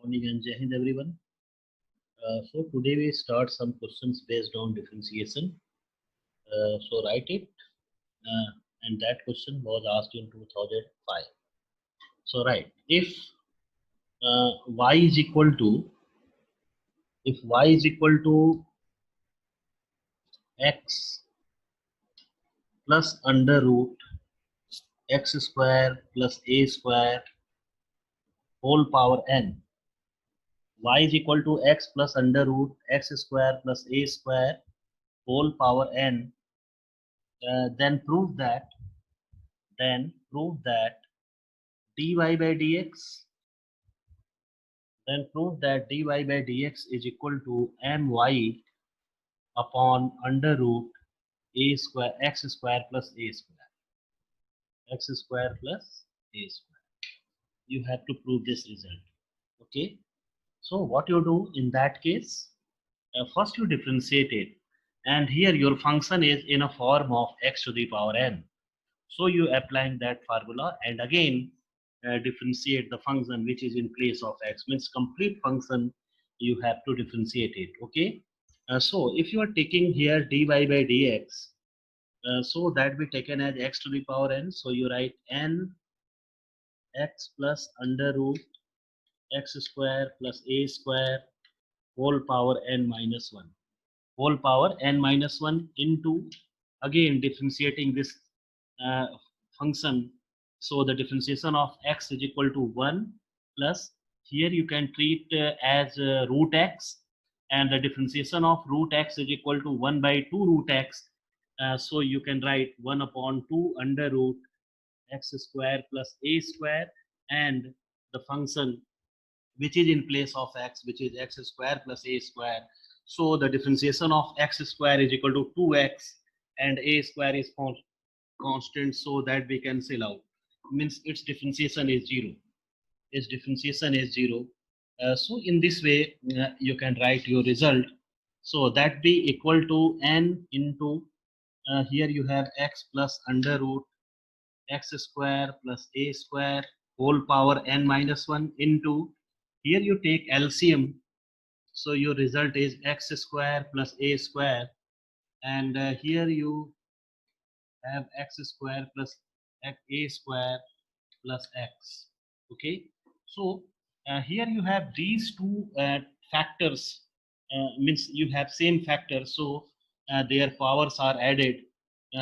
Morning and Jai Hind everyone. So today we start some questions based on differentiation. So write it, and that question was asked in 2005. So write y is equal to if y is equal to x plus under root x square plus a square whole power n. Y is equal to x plus under root x square plus a square whole power n. Then prove that dy by dx dy by dx is equal to my upon under root a square x square plus a square plus a square. You have to prove this result. Okay, so what you do in that case, first you differentiate it, and here your function is in a form of x to the power n. So you applying that formula and again differentiate the function which is in place of x, means complete function you have to differentiate it. Okay, so if you are taking here dy by dx, so that be taken as x to the power n. So you write n x plus under root x square plus a square whole power n minus 1 into, again differentiating this uh, function. So the differentiation of x is equal to 1 plus, here you can treat as root x, and the differentiation of root x is equal to 1 by 2 root x. So you can write 1 upon 2 under root x square plus a square, and the function which is in place of x, which is x square plus a square. So the differentiation of x square is equal to 2x, and a square is constant, so that we cancel out, means its differentiation is 0. So in this way you can write your result. So that be equal to n into, here you have x plus under root x square plus a square whole power n minus 1 into, here you take LCM, so your result is x square plus a square, and here you have x square plus a square plus x. Okay, so here you have these two factors, means you have same factor, so their powers are added.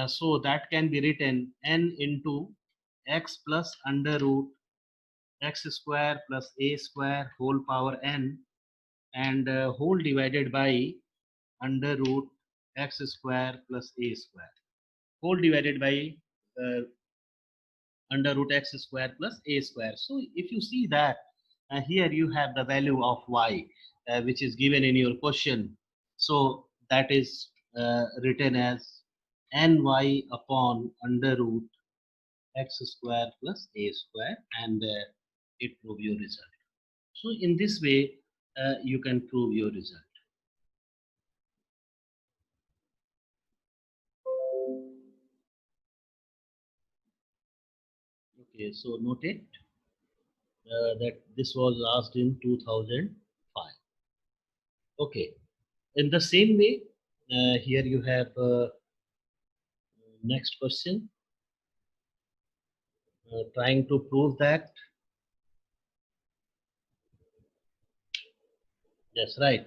So that can be written n into x plus under root x square plus a square whole power n, and whole divided by under root x square plus a square whole divided by uh, under root x square plus a square. So if you see that here you have the value of y which is given in your question. So that is written as ny upon under root x square plus a square, and it prove your result. So in this way you can prove your result. Okay, so note it that this was asked in 2005. Okay, in the same way, here you have next question, trying to prove that. That's right.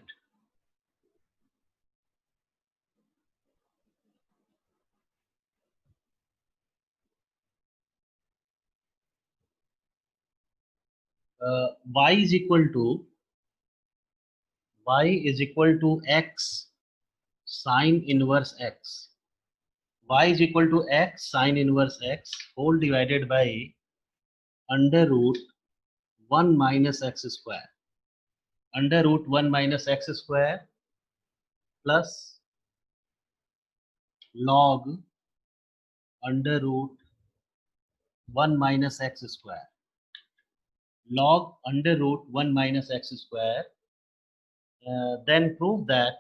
Y is equal to x sine inverse x. Y is equal to x sine inverse x whole divided by under root 1 minus x square. Under root 1 minus x square plus log under root 1 minus x square. Log under root 1 minus x square. Then prove that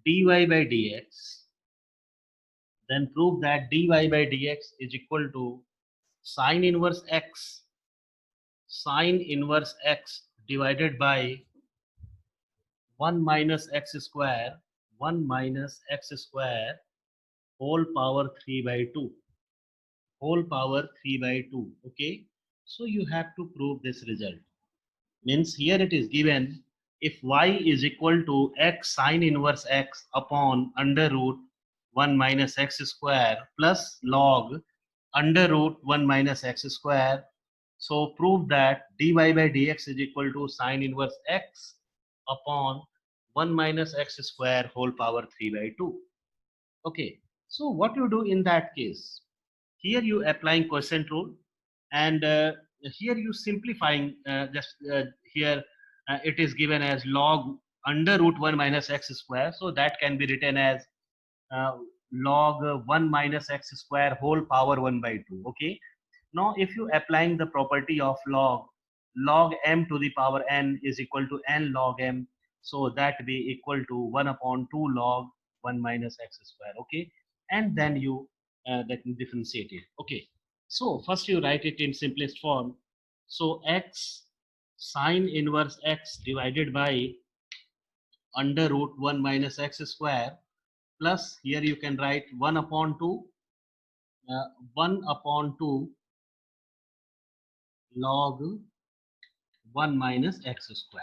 dy by dx is equal to sine inverse x sine inverse x divided by 1 minus x square, 1 minus x square whole power 3 by 2, whole power 3 by 2. Okay, so you have to prove this result. Means here it is given, if y is equal to x sine inverse x upon under root 1 minus x square plus log under root 1 minus x square, so prove that dy by dx is equal to sine inverse x upon 1 minus x square whole power 3 by 2. Okay, so what you do in that case, here you applying quotient rule, and here you simplifying, just here it is given as log under root 1 minus x square, so that can be written as uh, log 1 minus x square whole power 1 by 2. Okay, now if you applying the property of log m to the power n is equal to n log m, so that be equal to 1 upon 2 log 1 minus x square. Okay, and then you that differentiate it. Okay, so first you write it in simplest form. So x sine inverse x divided by under root 1 minus x square plus, here you can write 1 upon 2, 1 upon 2 log 1 minus x square,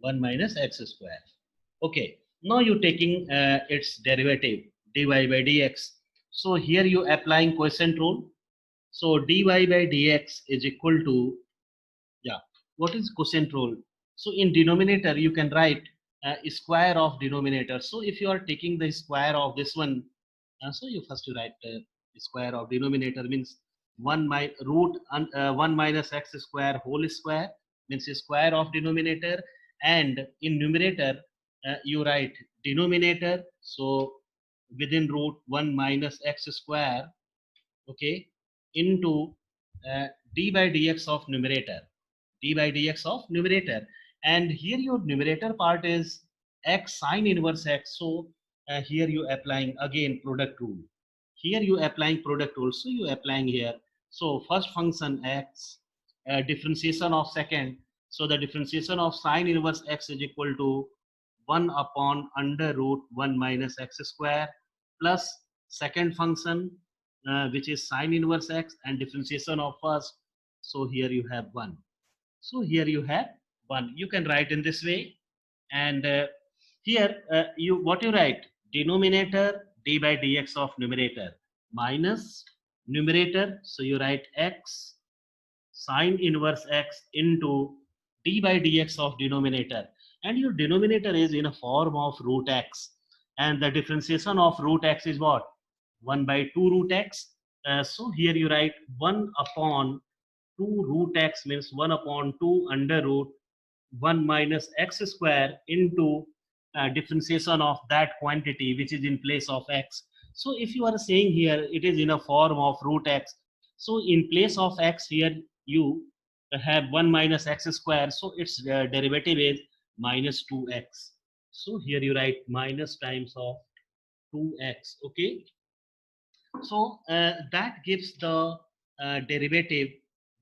1 minus x square. Okay, now you taking its derivative dy by dx. So here you applying quotient rule. So dy by dx is equal to, yeah, what is quotient rule? So in denominator you can write square of denominator. So if you are taking the square of this one, so you first you write square of denominator means 1 1 minus x square whole square means square of denominator, and in numerator you write denominator, so within root 1 minus x square, okay, into uh, d by dx of numerator, d by dx of numerator, and here your numerator part is x sine inverse x, so here you applying again product rule, here you applying product rule, so you applying here, so first function x, differentiation of second, so the differentiation of sine inverse x is equal to 1 upon under root 1 minus x square plus second function which is sine inverse x and differentiation of first, so here you have 1, so here you have 1, you can write in this way, and here you what you write, denominator d by dx of numerator minus numerator, so you write x sine inverse x into d by dx of denominator, and your denominator is in a form of root x, and the differentiation of root x is what, 1 by 2 root x, so here you write 1 upon 2 root x means 1 upon 2 under root 1 minus x square into differentiation of that quantity which is in place of x. So if you are saying here it is in a form of root x, so in place of x here you have 1 minus x square, so its derivative is minus 2x. So here you write minus times of 2x. Okay, so that gives the derivative,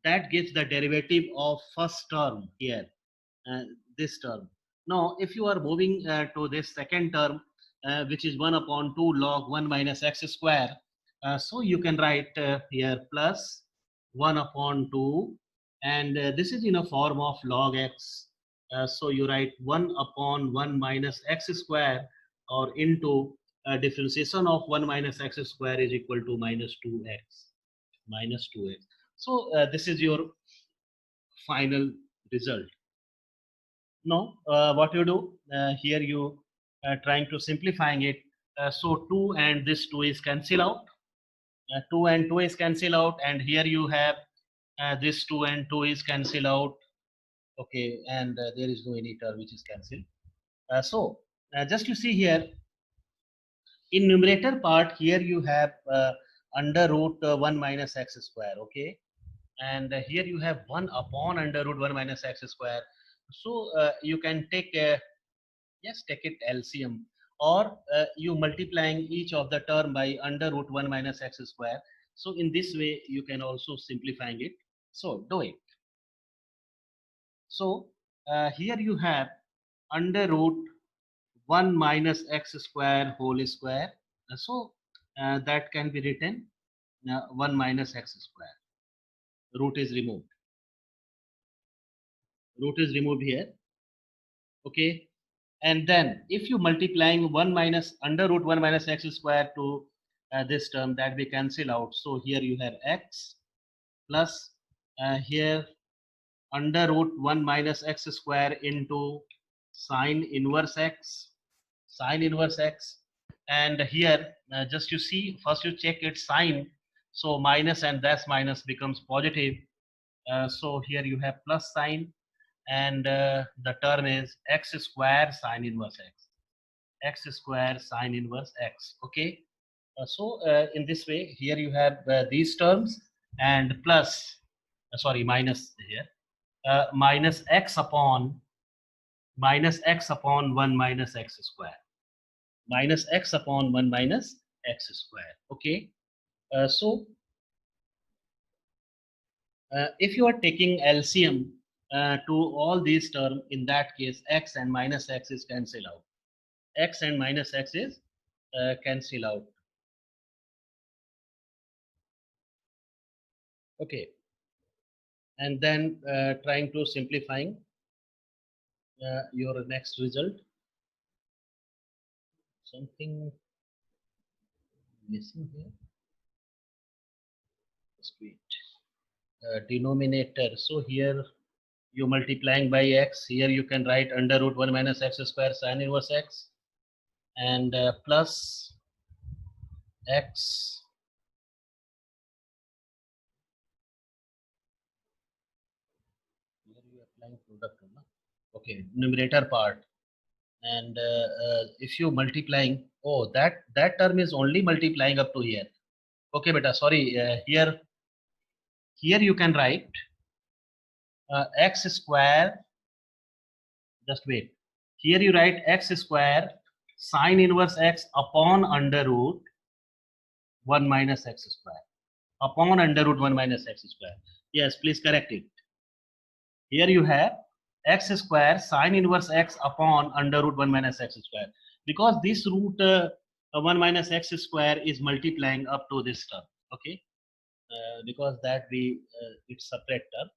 that gives the derivative of first term here, uh, this term. Now if you are moving to this second term, which is 1 upon 2 log 1 minus x square, so you can write here plus 1 upon 2, and this is in a form of log x, so you write 1 upon 1 minus x square or into differentiation of 1 minus x square is equal to minus 2x, minus 2x. So this is your final result. Now what you do, here you trying to simplifying it, so 2 and this 2 is cancel out, 2 and 2 is cancel out, and here you have this 2 and 2 is cancel out. Okay, and there is no any term which is cancelled, so just you see here in numerator part, here you have under root 1 minus x square. Okay, and here you have 1 upon under root 1 minus x square, so you can take yes, take it LCM, or you multiplying each of the term by under root 1 minus x square, so in this way you can also simplifying it, so do it. So here you have under root 1 minus x square whole square. So that can be written 1 minus x square. Root is removed. Root is removed here. Okay. And then if you multiplying 1 minus under root 1 minus x square to this term, that we cancel out. So here you have x plus here under root 1 minus x square into sine inverse x, sine inverse x. And here just you see, first you check its sign. So minus and this minus becomes positive. So here you have plus sign, and the term is x square sine inverse x, x square sine inverse x. Okay. So in this way, here you have these terms, and plus sorry, minus here, minus x upon 1 minus x square, minus x upon 1 minus x square. Okay. So if you are taking LCM to all these terms, in that case x and minus x is cancel out, x and minus x is cancel out. Okay. And then trying to simplifying your next result. Something missing here. Just wait. Denominator. So here you multiplying by x. Here you can write under root 1 minus x square sine inverse x, and plus x here you are applying product. No? Okay, numerator part. And if you multiplying, oh, that term is only multiplying up to here. Okay, beta, sorry. Here you can write x square. Just wait. Here you write x square sine inverse x upon under root 1 minus x square, upon under root 1 minus x square. Yes, please correct it. Here you have x square sine inverse x upon under root 1 minus x square, because this root 1 minus x square is multiplying up to this term. Okay. Because that we it's separate term.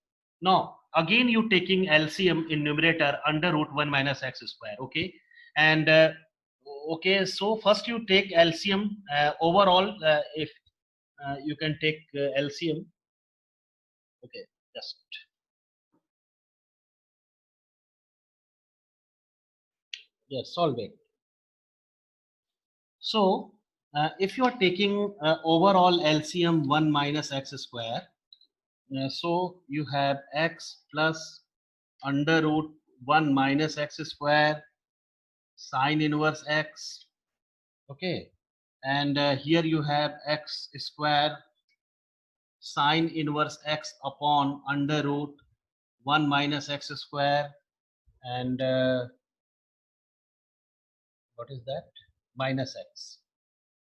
Now again you taking LCM in numerator under root 1 minus x square. Okay. And okay, so first you take LCM overall. If you can take LCM. Okay, just yes, solve it. So if you are taking overall LCM 1 minus x square, so you have x plus under root 1 minus x square sine inverse x. Okay. And here you have x square sine inverse x upon under root 1 minus x square, and what is that, minus x.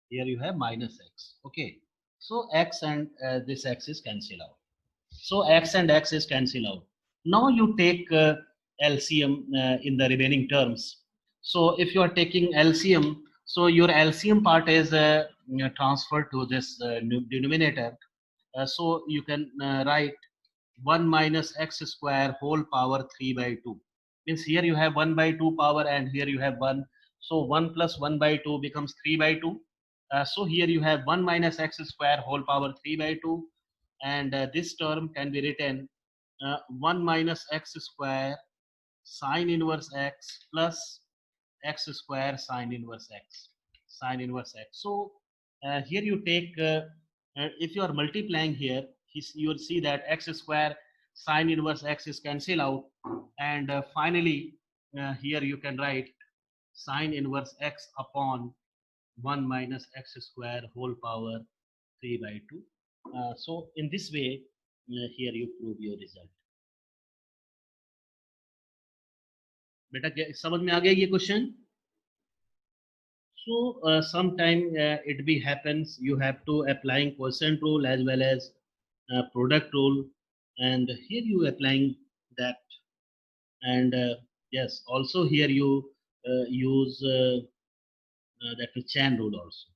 Here you have minus x. Okay. So x and this x is cancel out. So x and x is cancel out. Now you take LCM in the remaining terms. So if you are taking LCM, so your LCM part is transferred to this denominator. So you can write 1 minus x square whole power 3 by 2. Means here you have 1 by 2 power, and here you have 1. So 1 plus 1 by 2 becomes 3 by 2. So here you have 1 minus x square whole power 3 by 2. And this term can be written 1 minus x square sine inverse x plus x square sine inverse x, sine inverse x. So here you take if you are multiplying here, you will see that x square sine inverse x is cancel out, and finally here you can write sine inverse x upon 1 minus x square whole power 3 by 2. So in this way, here you prove your result. बेटा समझ में आ गया ये question? So sometime it be happens you have to applying quotient rule as well as product rule, and here you applying that And yes, also here you use that chain rule also.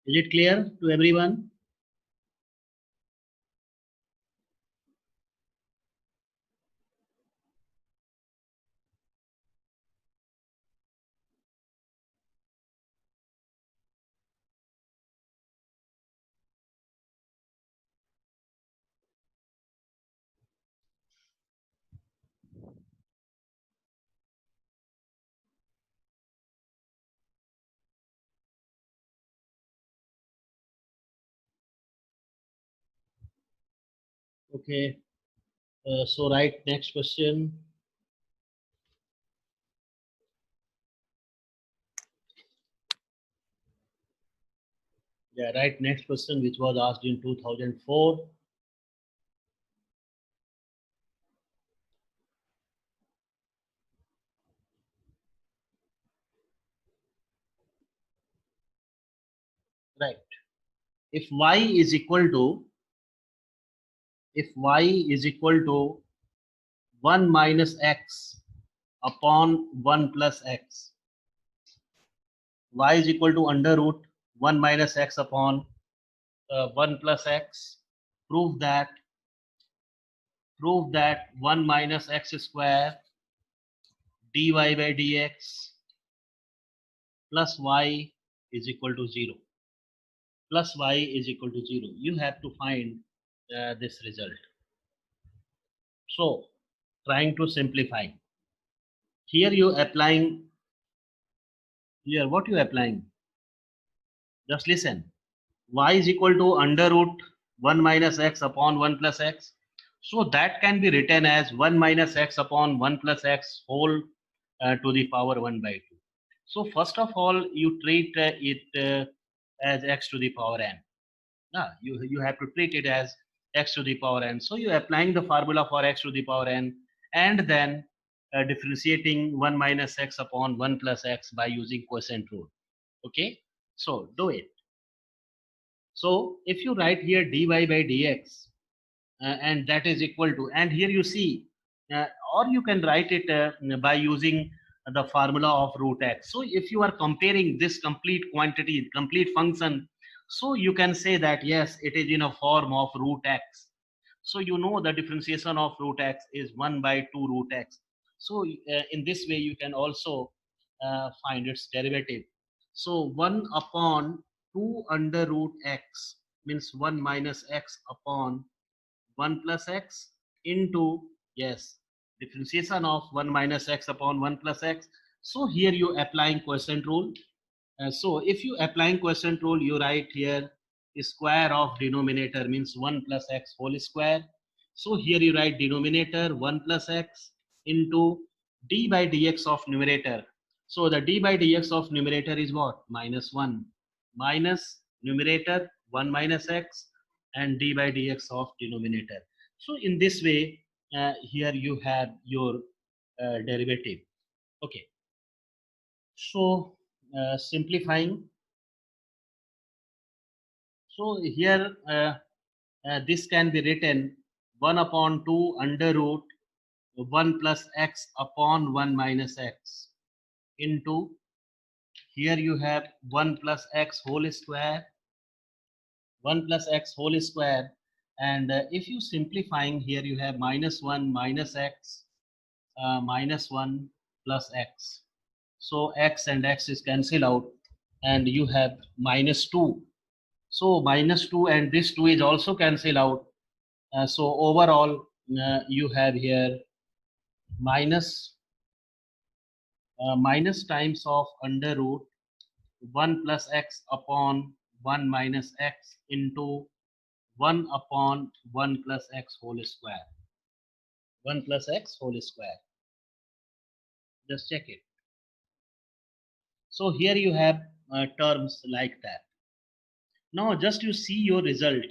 Is it clear to everyone? Okay. So write next question. Yeah, write next question which was asked in 2004. Right. If y is equal to, if y is equal to 1 minus x upon 1 plus x, y is equal to under root 1 minus x upon 1 plus x, prove that 1 minus x square dy by dx plus y is equal to 0. Plus y is equal to 0. You have to find this result. So, trying to simplify. Here you applying, here what you applying? Just listen. Y is equal to under root 1 minus x upon 1 plus x. So that can be written as 1 minus x upon 1 plus x whole to the power 1 by 2. So first of all, you treat it as x to the power n. You have to treat it as x to the power n. So you're applying the formula for x to the power n and then differentiating 1 minus x upon 1 plus x by using quotient rule. Okay, so do it. So if you write here dy by dx and that is equal to, and here you see, or you can write it by using the formula of root x. So if you are comparing this complete quantity, complete function, so you can say that yes, it is in a form of root x. So you know the differentiation of root x is 1 by 2 root x. So in this way you can also find its derivative. So 1 upon 2 under root x means 1 minus x upon 1 plus x into, yes, differentiation of 1 minus x upon 1 plus x. So here you applying quotient rule. So if you applying quotient rule, you write here square of denominator means 1 plus x whole square. So here you write denominator 1 plus x into d by dx of numerator. So the d by dx of numerator is what? Minus 1 minus numerator 1 minus x and d by dx of denominator. So in this way, here you have your derivative. Okay. So simplifying. So here this can be written 1 upon 2 under root 1 plus x upon 1 minus x into, here you have 1 plus x whole square, 1 plus x whole square, and if you simplifying, here you have minus 1 minus x minus 1 plus x. So x and x is cancelled out and you have minus 2. So minus 2 and this 2 is also cancelled out. So overall you have here minus minus times of under root 1 plus x upon 1 minus x into 1 upon 1 plus x whole square. 1 plus x whole square. Just check it. So here you have terms like that. Now just you see your result,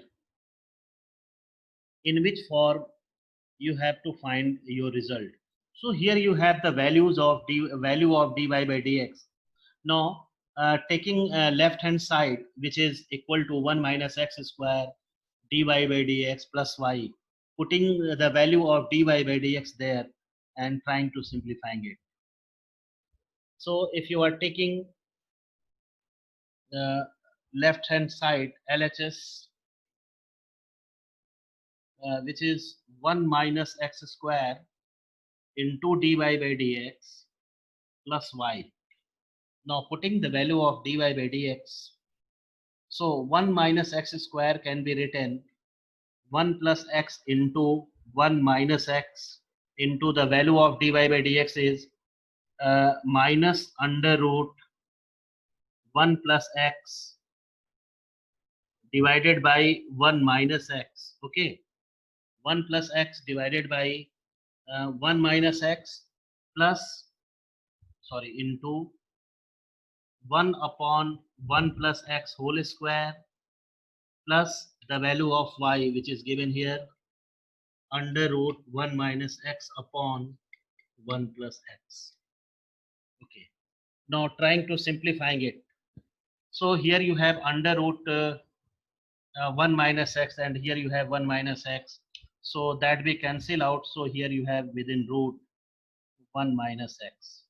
in which form you have to find your result. So here you have the values of value of dy by dx. Now taking left hand side, which is equal to 1 minus x square dy by dx plus y. putting the value of dy by dx there and trying to simplifying it. So if you are taking the left hand side LHS, which is 1 minus x square into dy by dx plus y. Now putting the value of dy by dx, so 1 minus x square can be written 1 plus x into 1 minus x into the value of dy by dx is minus under root 1 plus x divided by 1 minus x. Okay, 1 plus x divided by 1 minus x plus, sorry, into 1 upon 1 plus x whole square plus the value of y, which is given here, under root 1 minus x upon 1 plus x. Okay, now trying to simplifying it. So here you have under root 1 minus x, and here you have 1 minus x, so that we cancel out. So here you have within root 1 minus x.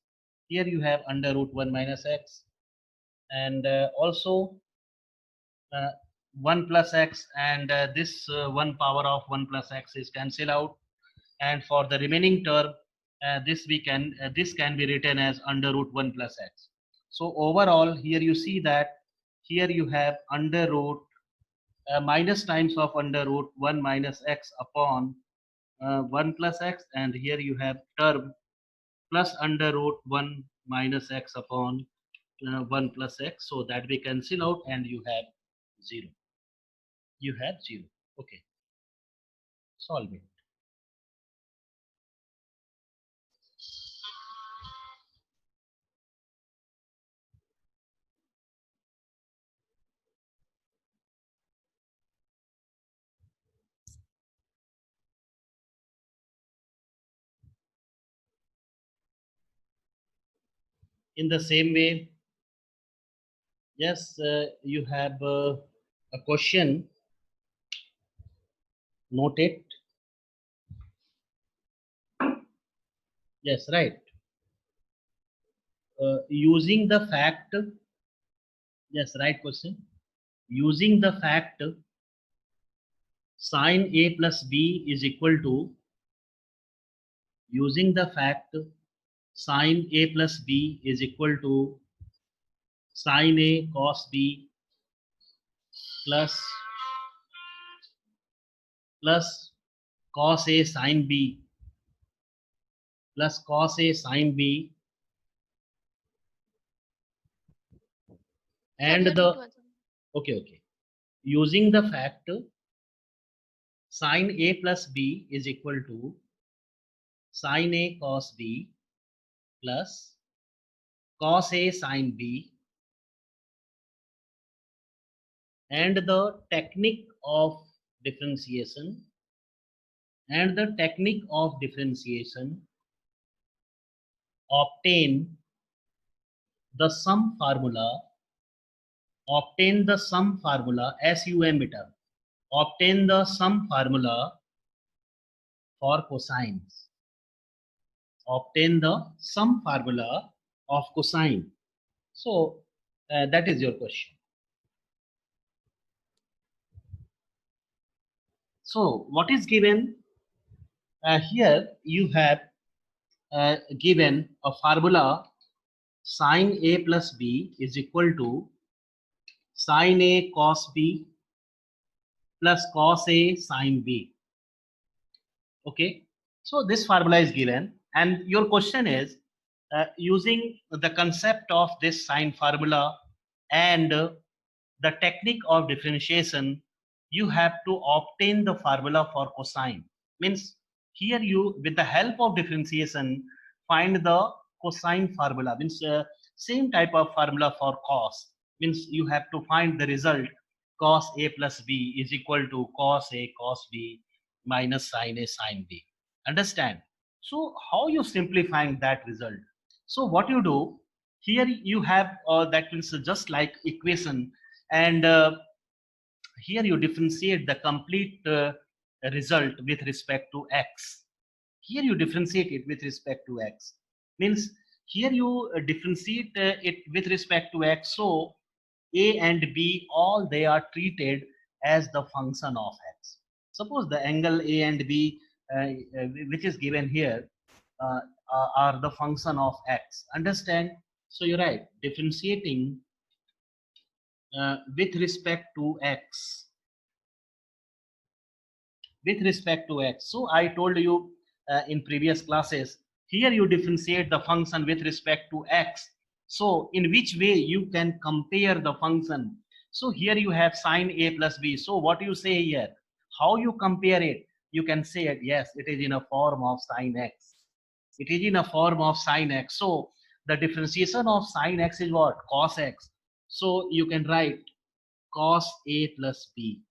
Here you have under root 1 minus x, and also 1 plus x, and this 1 power of 1 plus x is cancel out, and for the remaining term, this can be written as under root 1 plus x. So overall here you see that here you have under root minus times of under root 1 minus x upon 1 plus x, and here you have term plus under root 1 minus x upon 1 plus x, so that we cancel out and you have 0. You have 0. Okay, solve it. In the same way, yes, you have a question, note it. Yes, right. Using the fact, yes, right question. Using the fact sine a plus b is equal to, using the fact sine a plus b is equal to sine a cos b plus cos a sine b plus cos a sine b, and the, okay, using the fact sine a plus b is equal to sine a cos b plus cos a sine b, and the technique of differentiation, obtain the sum formula, SUM beta, obtain the sum formula for cosines, obtain the sum formula of cosine. So that is your question. So what is given here? You have given a formula sine a plus b is equal to sine a cos b plus cos a sine b. Okay, so this formula is given, and your question is using the concept of this sine formula and the technique of differentiation, you have to obtain the formula for cosine. Means here you, with the help of differentiation, find the cosine formula. Means same type of formula for cos. Means you have to find the result cos a plus b is equal to cos a cos b minus sine a sine b. Understand? So how you simplifying that result? So what you do here, you have that means just like equation, and here you differentiate the complete result with respect to x. Here you differentiate it with respect to x. Means here you differentiate it with respect to x. So a and b, all they are treated as the function of x. Suppose the angle a and b, which is given here, uh, are the function of x. Understand? So you're right. Differentiating with respect to x, with respect to x. So I told you in previous classes, here you differentiate the function with respect to x. So in which way you can compare the function? So here you have sine a plus b. So what you say here? How you compare it? You can say it, yes, it is in a form of sine x. It is in a form of sine x. So the differentiation of sine x is what? Cos x. So you can write cos a plus b.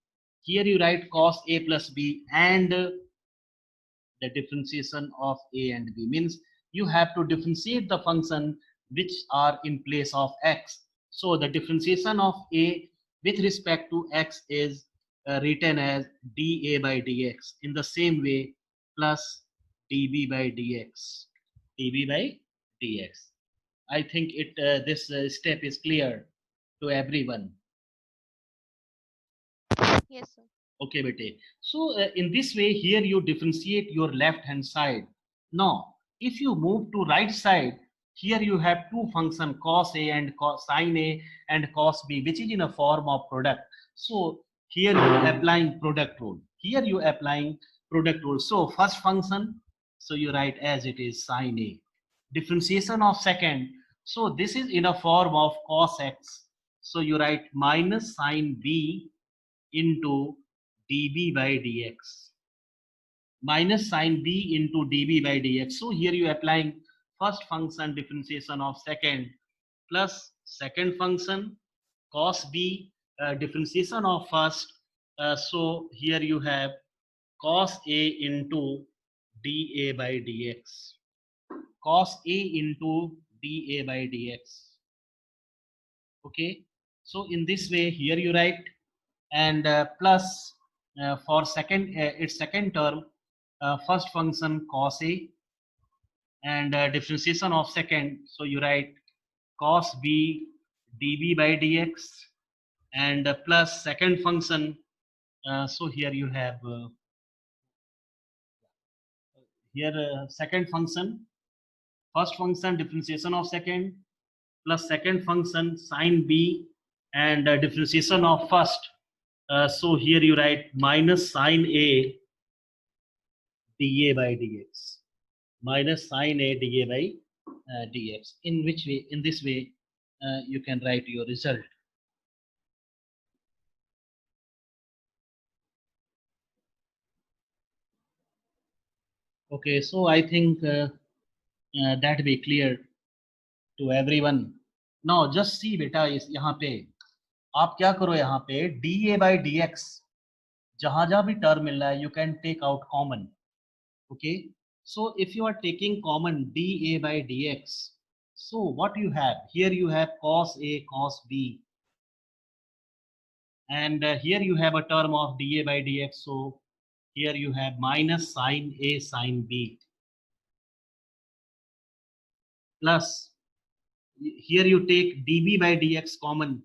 Here you write cos a plus b, and the differentiation of a and b means you have to differentiate the function which are in place of x. So the differentiation of a with respect to x is written as dA by dx. In the same way, plus dB by dx. dB by dx. I think this step is clear to everyone. Yes, sir. Okay, bete. So in this way, here you differentiate your left hand side. Now, if you move to right side, here you have two function cos A and cos sine A and cos B, which is in a form of product. So here you applying product rule. Here you applying product rule. So first function, so you write as it is sine A. Differentiation of second. So this is in a form of cos X. So you write minus sine B into dB by dx, minus sine b into dB by dx. So here you applying first function differentiation of second plus second function cos b differentiation of first. So here you have cos a into dA by dx, cos a into dA by dx. Okay, so in this way here you write, and plus for second its second term, first function cos a, and differentiation of second, so you write cos b dB by dx, and plus second function, so here you have here second function, first function differentiation of second plus second function sine b, and differentiation of first. So here you write minus sine a dA by dx, minus sine a dA by dx. In which way? In this way, you can write your result. Okay, so I think that be clear to everyone. Now just see बेटा इस यहाँ पे आप क्या करो, यहाँ पे dA by dx जहां जहां भी टर्म मिल रहा है you can take out common. Okay, so if you are taking common dA by dx, so what you have here, you have cos a cos b, and here you have a term of dA by dx. So here you have minus sine a sine b, plus here you take dB by dx common.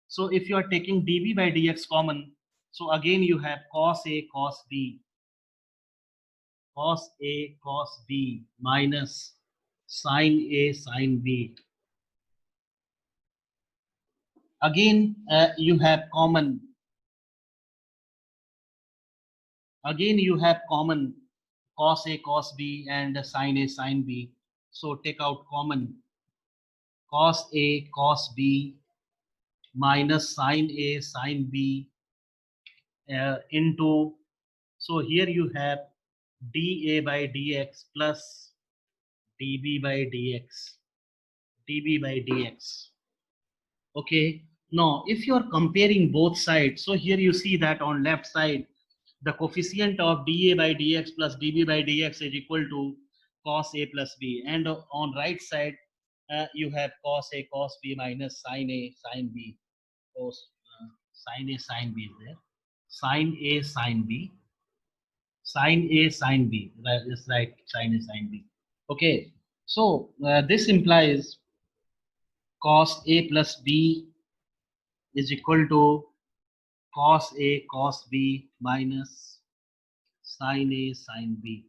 So if you are taking dB by dx common, so again you have cos a cos b, cos a cos b minus sine a sine b. Again you have common, again you have common cos a cos b and sine a sine b. So take out common cos a cos b minus sine a sine b into, so here you have dA by dx plus dB by dx, dB by dx. Okay, now if you are comparing both sides, so here you see that on left side the coefficient of dA by dx plus dB by dx is equal to cos a plus b, and on right side you have cos a cos b minus sine a sine b. Cos sine a sine b is there, sine a sine b. Sine A, sine B. That is right. Sine A, sine B. Okay. So this implies cos A plus B is equal to cos A cos B minus sine A sine B.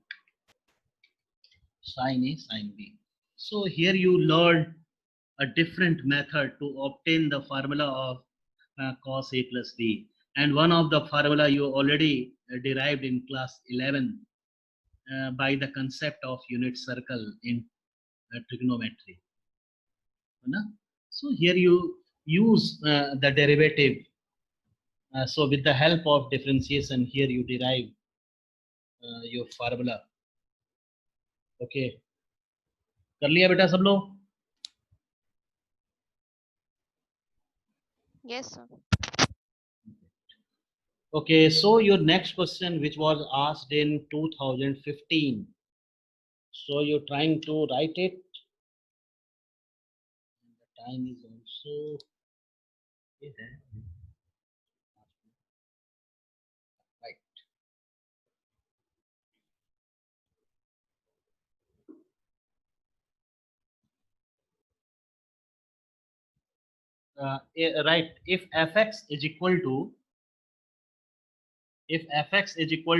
Sine A sine B. So here you learn a different method to obtain the formula of cos A plus B. And one of the formula you already derived in class 11 by the concept of unit circle in trigonometry. So here you use the derivative. So with the help of differentiation, here you derive your formula. Okay. कर लिया बेटा सब लोग? Yes, sir. Okay, so your next question, which was asked in 2015. So you're trying to write it. The time is also. Right. Right. If fx is equal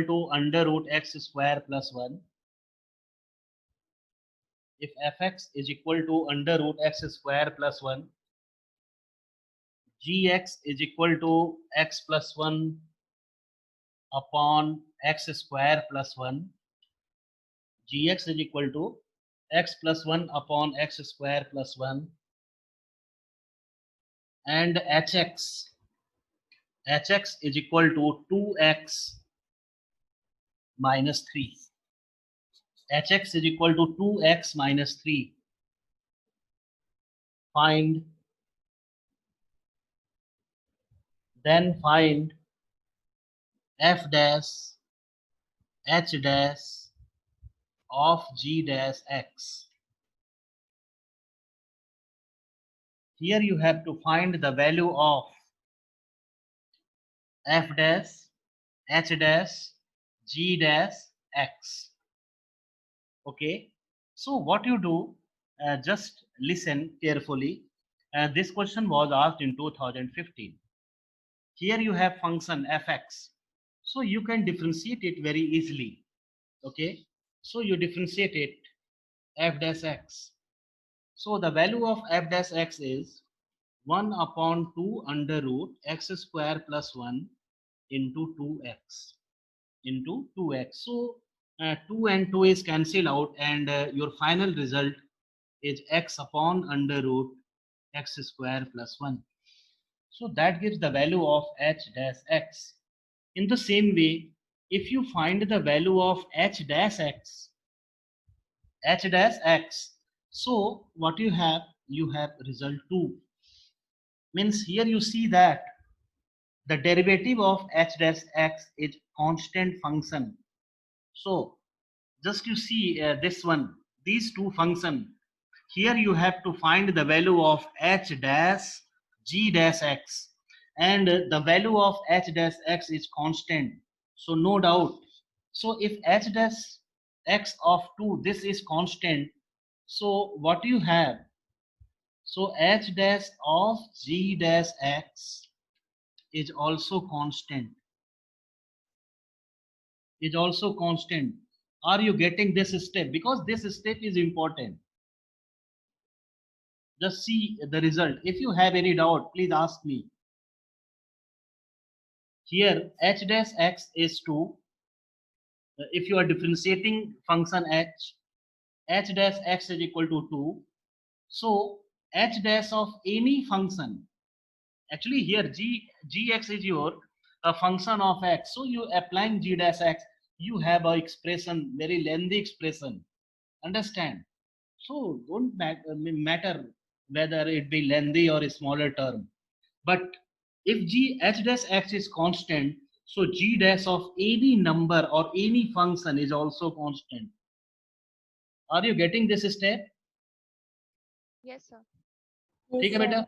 to under root x square plus 1, if fx is equal to under root x square plus 1, gx is equal to x plus 1 upon x square plus 1, gx is equal to x plus 1 upon x square plus 1, and hx is equal to 2x minus 3. Hx is equal to 2x minus 3. Then find f dash h dash of g dash x. Here you have to find the value of f dash h dash g dash x. Okay, so what you do, just listen carefully. This question was asked in 2015. Here you have function fx, so you can differentiate it very easily. Okay, so you differentiate it f dash x. So the value of f dash x is 1 upon 2 under root x square plus 1 into 2x into 2x. So 2 and 2 is cancelled out, and your final result is x upon under root x square plus 1. So that gives the value of h dash x. In the same way, if you find the value of h dash x, so what you have result 2. Means here you see that the derivative of h dash x is constant function. So just you see this one, these two function. Here you have to find the value of h dash g dash x, and the value of h dash x is constant, so no doubt. So if h dash x of 2, this is constant, so what you have, so h dash of g dash x is also constant, Are you getting this step? Because this step is important. Just see the result. If you have any doubt, please ask me. Here h dash x is 2. If you are differentiating function h dash x is equal to 2. So h dash of any function, actually here gx is your function of x. So you applying g dash x, you have a expression, very lengthy expression. Understand? So don't matter whether it be lengthy or a smaller term. But if h dash x is constant, so g dash of any number or any function is also constant. Are you getting this step? Yes, sir. ठीक है बेटा?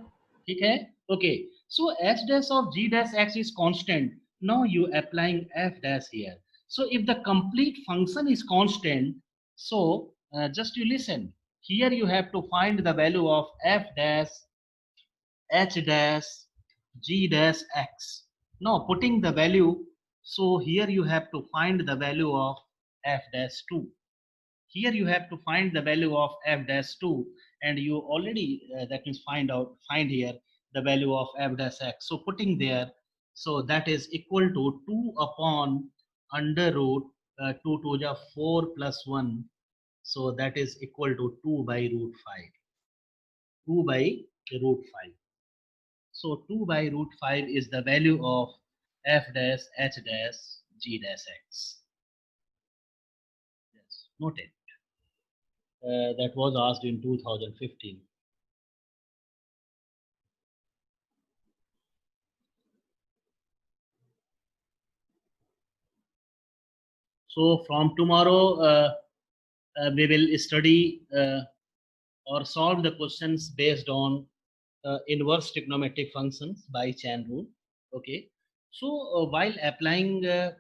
ठीक है? Okay. So h dash of g dash x is constant. Now you applying f dash here. So if the complete function is constant, so just you listen. Here you have to find the value of f dash h dash g dash x. Now putting the value, so here you have to find the value of f dash 2. Here you have to find the value of f dash 2, and you already that means find here the value of f dash x. So putting there, so that is equal to 2 upon under root 2 to the 4 plus 1. So that is equal to 2 by root 5. 2 by root 5. So 2 by root 5 is the value of f dash h dash g dash x. Yes, noted. That was asked in 2015. So from tomorrow, we will study or solve the questions based on inverse trigonometric functions by chain rule. Okay. So while applying that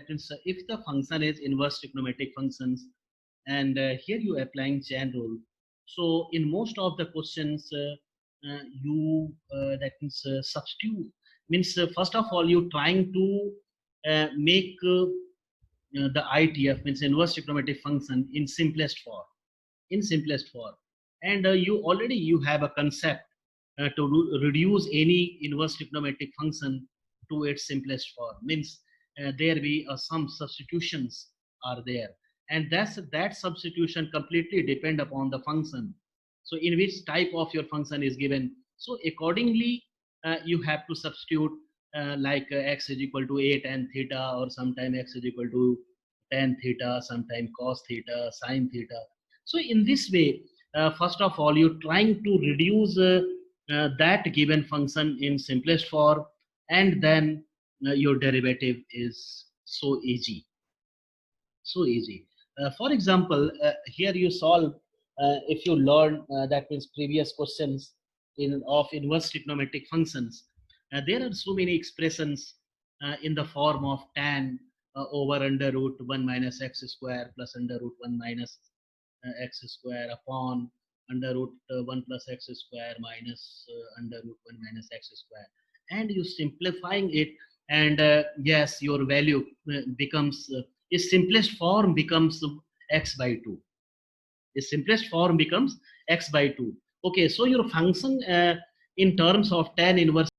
means if the function is inverse trigonometric functions, and here you applying chain rule. So in most of the questions, you that means substitute means first of all you trying to make the ITF means inverse trigonometric function in simplest form, and you have a concept to reduce any inverse trigonometric function to its simplest form, means there be some substitutions are there, and that substitution completely depend upon the function, so in which type of your function is given. So accordingly you have to substitute like x is equal to 8 and theta, or sometime x is equal to tan theta, sometime cos theta, sin theta. So in this way, first of all, you're trying to reduce that given function in simplest form, and then your derivative is so easy. So easy. For example, here you solve, if you learn that means previous questions of inverse trigonometric functions, there are so many expressions in the form of tan over under root 1 minus x square plus under root 1 minus x square upon under root 1 plus x square minus under root 1 minus x square, and you simplifying it, and yes, your value becomes its simplest form becomes x by 2. Its simplest form becomes x by 2. Okay, so your function in terms of tan inverse